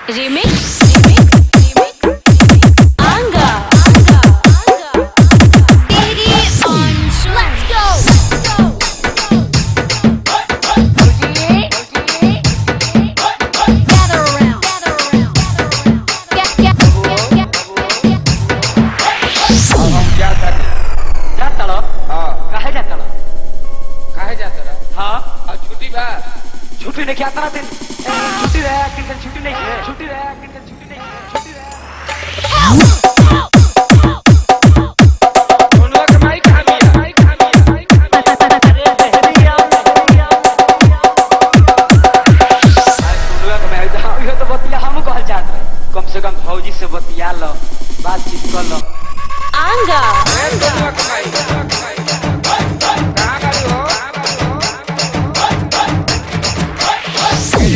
Remix. छुट्टी नहीं आता ना दिन छुट्टी रहा छुट्टी नहीं है छुट्टी रहा छुट्टी नहीं है छुट्टी रहा दोनों का माइक खा लिया अरे बहरिया दोनों का मैं ये तो बतिया हम कहल चाहत रहे कम से कम भौजी से बतिया लो बातचीत कर लो आंगा दोनों का माइक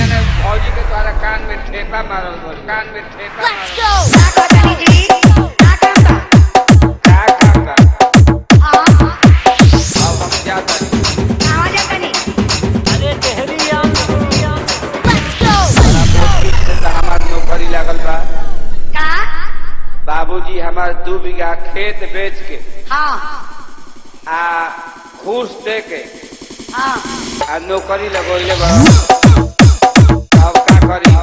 कान में ठेका मारो कान में ठेका Let's go अरे टहरिया Let's go हमार नौकरी लागल बा बाबूजी हमार 2 बीघा खेत बेच के आ घूस दे के आ नौकरी लगोइले बा अब का करी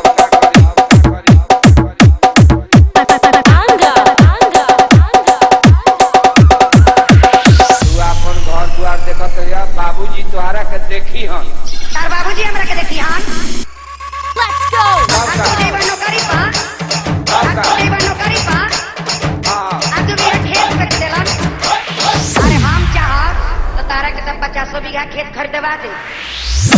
बाबूजी तोहरा के देखी हन तार बाबूजी हमरा के देखी हन Let's go तू देबा नौकरी पा तू देबा नौकरी पा हां आज तू मेरा खेत खरीद देलन अरे हम चाहब तो तारा के तब 50 बीघा खेत खरीदवा दे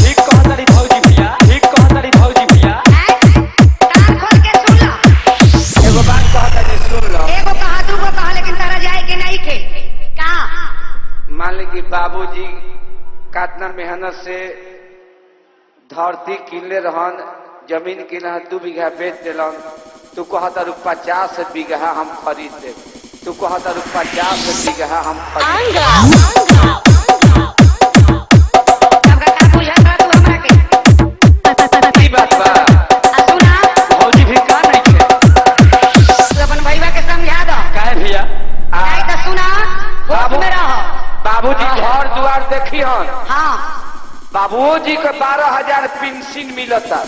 ठीक कहतरी भौजी भैया ठीक कहतरी भौजी भैया कान खोल के सुन लो एगो बात कहतरी सुन लो एगो कहा दूगो कहा लेकिन तारा जाए के नहीं खे का मान ली कि बाबूजी कितना मेहनत से धरती किनले रहन जमीन किना 2 बीघा बेच दिलन तू कहता 50 बीघा हम खरीद दे तू कहता 50 बीघा हम खरीद आंगा सबका का बुझत रह तू हमरा के की बात बा आ सुना भौजी भी का नहीं छे तू अपन भईवा के समझा दो काहे भैया नहीं तो सुना होश में रहो बाबूजी घर दुआर देखी हन हां बाबूजी के 12,000 पेंशन मिलता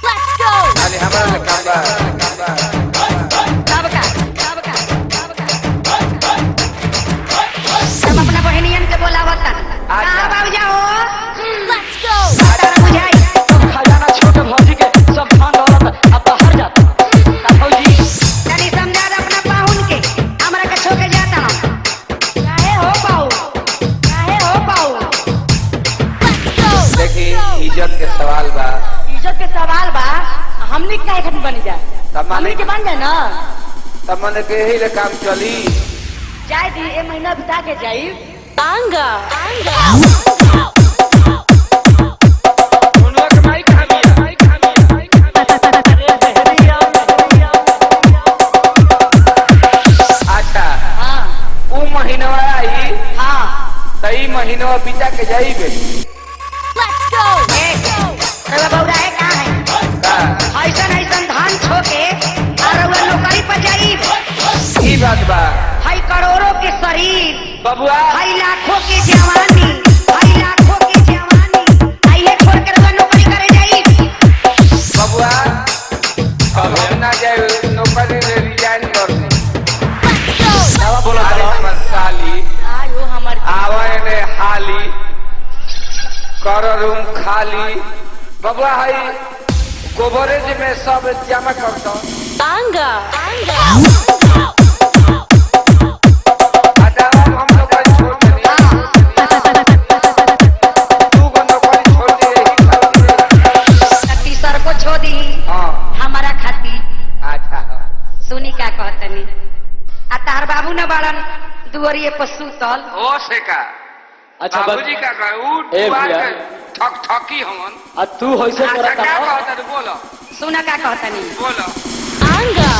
Let's go अरे हमारा काम बा सबका सब अपना बहनियन के बोलावता कहां बाबू जाओ Let's go तारा बुझाई खजाना छोटे भौजी के सब खान दौलत अब बाहर जाता का भौजी तनी समझा दे अपना पाहुन के हमरा के छोके जाता काहे हो पाऊ Let's go देखी इज्जत के सवाल बा इज्जत के सवाल बा हमनी के काहे खातिर बन जाए तब माने हमनी के बन जाए ना तब मने के यही ले काम चली जाए दी ए महीना बिता के जाई आंगा दोनों के माइक खा लिया अरे बहरिया अच्छा हां ऊ महीनवा आई हां तई महीनवा बिता के जाइबे Let's go ए बौरा है कहां है ऐसन धान छोके और वो नौकरी पर जाई ई बात बा हाई करोड़ों के शरीर बबुआ हाई लाखों की जवानी आइए छोड़ कर वो नौकरी करे जाई बबुआ अब हम ना जाए नौकरी ले रिजाइन कर दे Let's go नवा बोला हमर साली आयो हमर आवे ने हाली कर रूम खाली बबुआ हई गोबरेज में सब जमा कर दो आंगा हटावा हम लोग छोड़ दी तू गंदो कोई छोड़ दे कटी सर को छो दी हां हमारा खाती अच्छा सुनी क्या कहतनी आ तार बाबू न बाड़न दुवरिए पर सुतल हो से का अच्छा बाबूजी का कहू ए दुआर भैया। के ठकी हमन आ तू होइसे अच्छा करत क्या ना कहता बोलो सुना क्या कहतनी बोलो आंगा